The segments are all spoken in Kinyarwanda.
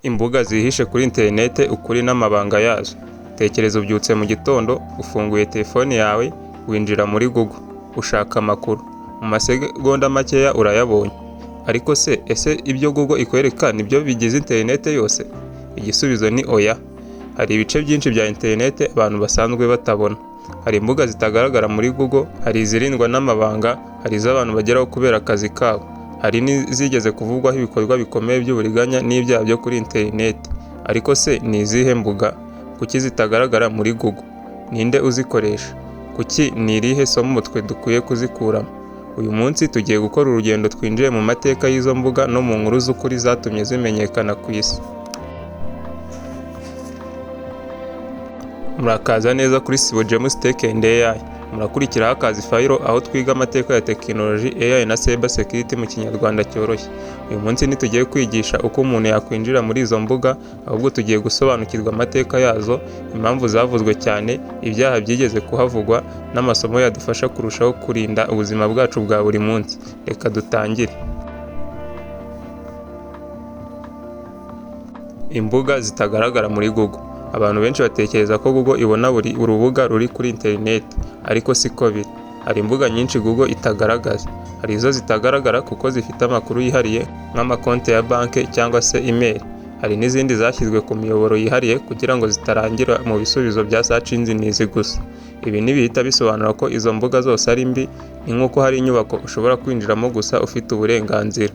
Imbuga zihishe kuri interinete, ukuri n'amabanga yazo. Tekereza ubyutse mu gitondo, ufunguye telefone yawe, winjira muri Google, ushaka amakuru. Mu masegonda makeya urayabonye. Ariko ese ibyo Google ikwereka nibyo bigize interinete yose? Igisubizo ni oya. Hari ibice byinshi bya interinete abantu basanzwe batabona. Hari imbuga zitagaragara muri Google, hari izirindwa n'amabanga, hari iz'abantu bageraho kubera akazi kabo. Hari n'izigeze kuvugwaho ibikorwa bikomeye by'uburiganya n'ibyaha byo kuri interinete. Ariko ni izihe mbuga? Kuki zitagaragara muri Google? Ninde uzikoresha? Kuki ni irihe somo twe dukwiye kuzikuramo? Uyu munsi tugiye gukora urugendo twinjiye mu mateka y'izo mbuga no mu nkuru z'ukuri zatumye zimenyekana ku isi. Murakaza neza kuri Sibo James Tech and AI. Murakurikiraho Akazi Fayiro, aho twiga amateka ya tekinoloji, AI na cyber security mu kinyarwanda cyoroshye. Uyu munsi ntitugiye kwigisha uko umuntu yakwinjira muri izo mbuga, ahubwo tugiye gusobanukirwa amateka yazo, impamvu zavuzwe cyane, ibyaha byigeze kuhavugwa, n'amasomo yadufasha kurushaho kurinda ubuzima bwacu bwa buri munsi. Reka dutangire. Imbuga zitagaragara muri Google. Abantu benshi batekereza ko Google ibona buri urubuga ruri kuri interinete, ariko siko biri. Hari imbuga nyinshi Google itagaragaza. Hari izo zitagaragara kuko zifite amakuru yihariye nk'amakonti ya banki cyangwa se email. Hari n'izindi zashyizwe ku miyoboro yihariye kugira ngo zitarangira mu bisubizo bya search engines gusa. Ibi ntibihita bisobanura ko izo mbuga zose ari mbi, ni nk'uko hari inyubako ushobora kwinjiramo gusa ufite uburenganzira.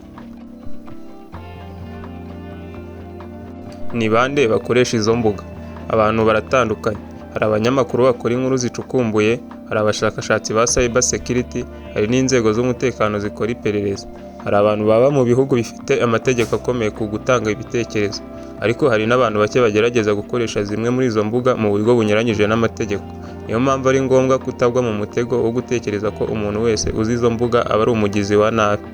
Ni bande bakoresha izo mbuga? Abantu baratandukanye. Hari abanyamakuru bakora inkuru zicukumbuye, hari abashakashatsi ba cyber security, hari n'inzego z'umutekano zikora iperereza. Hari abantu baba mu bihugu bifite amategeko akomeye ku gutanga ibitekerezo. Ariko hari n'abantu bake bagerageza gukoresha zimwe muri izo mbuga mu buryo bunyuranyije n'amategeko. Niyo mpamvu ari ngombwa kutagwa mu mutego wo gutekereza ko umuntu wese uzi izo mbuga aba ari umugizi wa nabi.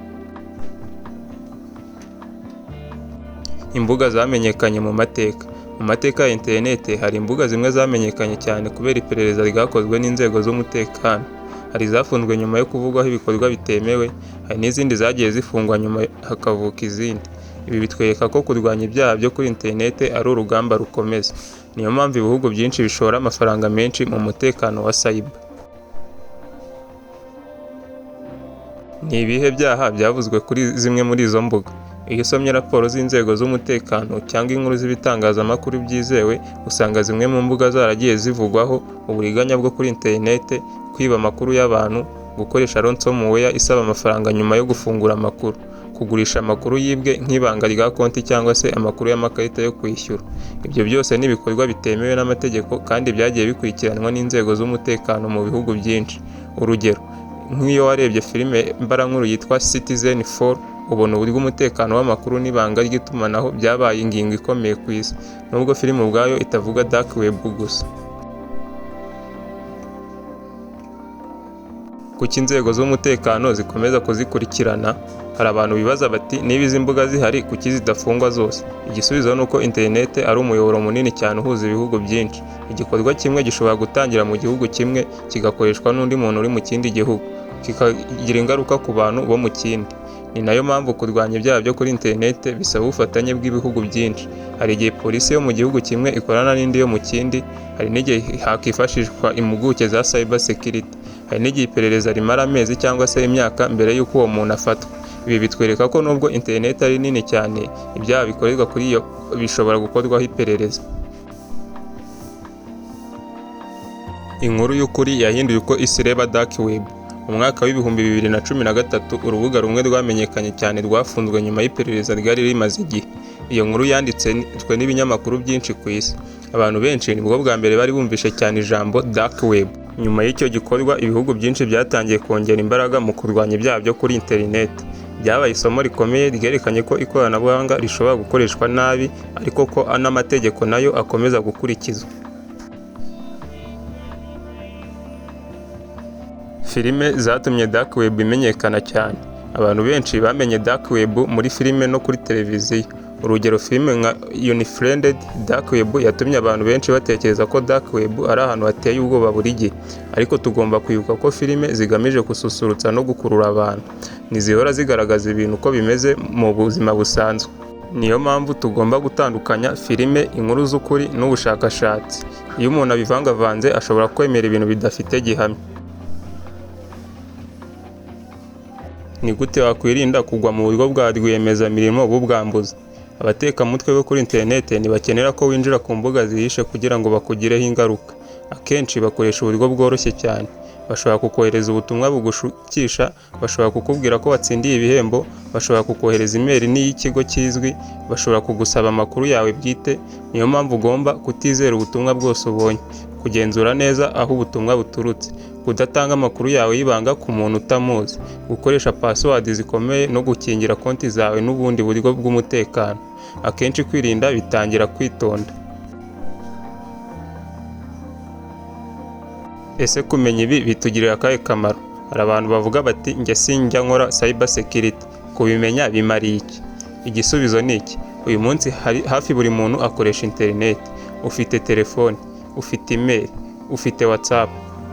Imbuga zamenyekanye mu mateka. Mu mateka ya interinete hari imbuga zimwe zamenyekanye cyane kubera iperereza ryakozwe n'inzego z'umutekano. Hari izafunzwe nyuma yo kuvugwaho ibikorwa bitemewe, hari n'izindi zagiye zifungwa nyuma hakavuka izindi. Ibi bitwereka ko kurwanya ibyaha byo kuri interinete ari urugamba rukomeza. Niyo mpamvu ibihugu byinshi bishora amafaranga menshi mu mutekano wa cyber. Ni ibihe byaha byavuzwe kuri zimwe muri izo mbuga? Iyo usomye raporo z'inzego z'umutekano cyangwa inkuru z'ibitangazamakuru byizewe, usanga zimwe mu mbuga zaragiye zivugwaho uburiganya bwo kuri interinete, kwiba amakuru y'abantu, gukoresha ransomware isaba amafaranga nyuma yo gufungura amakuru, kugurisha amakuru yibwe nk'ibanga rya konti cyangwa se amakuru y'amakarita yo kwishyura. Ibyo byose ni ibikorwa bitemewe n'amategeko kandi byagiye bikurikiranwa n'inzego z'umutekano mu bihugu byinshi. Urugero, nk'iyo warebye filime mbarankuru yitwa Citizen4, ubona uburyo umutekano w'amakuru n'ibanga ry'itumanaho byabaye ingingo ikomeye ku isi, nubwo filime ubwayo itavuga dark web gusa. Kuki inzego z'umutekano zikomeza kuzikurikirana? Hari abantu bibaza bati niba izi mbuga zihari kuki zidafungwa zose? Igisubizo ni uko interinete ari umuyoboro munini cyane uhuza ibihugu byinshi. Igikorwa kimwe gishobora gutangira mu gihugu kimwe kigakoreshwa n'undi muntu uri mu kindi gihugu, kikagira ingaruka ku bantu bo mu kindi. Ni nayo mpamvu kurwanya ibyaha byo kuri interinete bisaba ubufatanye bw'ibihugu byinshi. Hari igihe polisi yo mu gihugu kimwe ikorana n'indi yo mu kindi, hari n'igihe hakifashishwa impuguke za cyber security, hari n'igihe iperereza rimara amezi cyangwa se imyaka mbere y'uko uwo muntu afatwa. Ibi bitwereka ko nubwo interinete ari nini cyane, ibyaha bikorerwa kuri yo bishobora gukorwaho iperereza. Inkuru y'ukuri yahinduye uko isi ireba dark web. Mu mwaka w'ibihumbi 2013, urubuga rumwe rwamenyekanye cyane rwafunzwe nyuma y'iperereza ryari rimaze igihe. Iyo nkuru yanditswe n'ibinyamakuru byinshi ku isi. Abantu benshi nibwo bwa mbere bari bumvishe cyane ijambo dark web. Nyuma y'icyo gikorwa, ibihugu byinshi byatangiye kongera imbaraga mu kurwanya ibyaha byo kuri interinete. Byabaye isomo rikomeye ryerekanye ko ikoranabuhanga rishobora gukoreshwa nabi, ariko ko n'amategeko nayo akomeza gukurikizwa. Filime zatumye dark web imenyekana cyane. Abantu benshi bamenye dark web muri filime no kuri televiziyo. Urugero, filime nka Unfriended, dark web yatumye abantu benshi batekereza ko dark web ari ahantu hateye ubwoba buri gihe. Ariko tugomba kwibuka ko filime zigamije gususurutsa no gukurura abantu. Ntizihora zigaragaza ibintu uko bimeze mu buzima busanzwe. Niyo mpamvu tugomba gutandukanya filime, inkuru z'ukuri n'ubushakashatsi. Iyo umuntu abivangavanze ashobora kwemera ibintu bidafite gihamya. Ni gute wakwirinda kugwa mu buryo bwa rwiyemezamirimo b'ubwambuzi? Abatekamutwe bo kuri interineti ntibakenera ko winjira ku mbuga zihishe kugira ngo bakugireho ingaruka. Akenshi bakoresha uburyo bworoshye cyane. Bashobora kukohereza ubutumwa bugushukisha, bashobora kukubwira ko watsindiye ibihembo, bashobora kukohereza imeri n'iy'ikigo kizwi, bashobora kugusaba amakuru yawe bwite. Niyo mpamvu ugomba kutizera ubutumwa bwose ubonye, kugenzura neza aho ubutumwa buturutse, kudatanga amakuru yawe y'ibanga ku muntu utamuzi, gukoresha password zikomeye no gukingira konti zawe n'ubundi buryo bw'umutekano. Akenshi kwirinda bitangira kwitonda. Ese kumenya ibi bitugirira akahe kamaro? Hari abantu bavuga bati njye sinjya nkora cyber security, kubimenya bimariye iki? Igisubizo ni iki: uyu munsi hafi buri muntu akoresha internet. Ufite telefone, ufite email, ufite WhatsApp,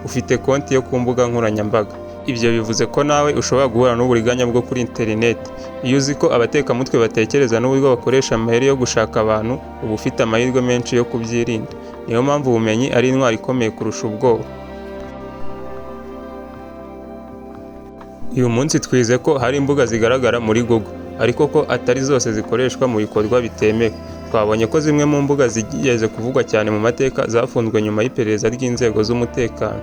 ufite konti yo ku mbuga nkoranyambaga. Ibyo bivuze ko nawe ushobora guhura n'uburiganya bwo kuri internet. Iyo uzi ko abatekamutwe batekereza n'uburyo bakoresha amaheri yo gushaka abantu, uba ufite amahirwe menshi yo kubyirinda. Niyo mpamvu ubumenyi ari intwari ikomeye kurusha ubwoba. Uyu munsi twize ko hari imbuga zigaragara muri Google, ariko ko atari zose zikoreshwa mu bikorwa bitemewe. Twabonye ko zimwe mu mbuga zigeze kuvugwa cyane mu mateka zafunzwe nyuma y'iperereza ry'inzego z'umutekano.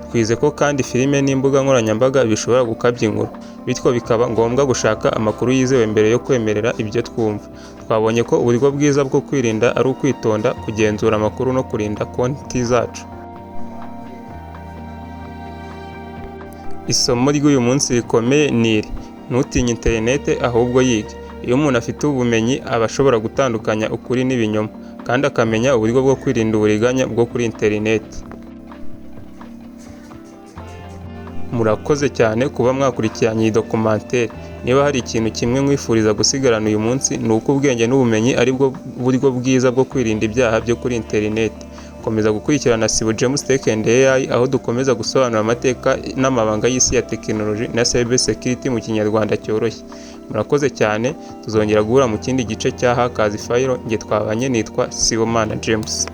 Twize ko kandi filime n'imbuga nkoranyambaga bishobora gukabya inkuru, bityo bikaba ngombwa gushaka amakuru yizewe mbere yo kwemerera ibyo twumva. Twabonye ko uburyo bwiza bwo kwirinda ari ukwitonda, kugenzura amakuru no kurinda konti zacu. Isomo ry'uyu munsi rikomeye ni iri: ntutinye interineti ahubwo yige. Iyo umuntu afite ubumenyi aba ashobora gutandukanya ukuri n'ibinyoma, kandi akamenya uburyo bwo kwirinda uburiganya bwo kuri interineti. Murakoze cyane kuba mwakurikiranye iyi dokumenteri. Niba hari ikintu kimwe mwifuriza gusigarana uyu munsi, ni uko ubwenge n'ubumenyi ari bwo buryo bwiza bwo kwirinda ibyaha byo kuri interineti. Komeza gukurikirana Sibo James Tech and AI, aho dukomeza gusobanura amateka n'amabanga y'isi ya tekinoloji na cyber security mu Kinyarwanda cyoroshye. Murakoze cyane, tuzongera guhura mu kindi gice cya Hackers File. Nge twabanye nitwa Sibomana James.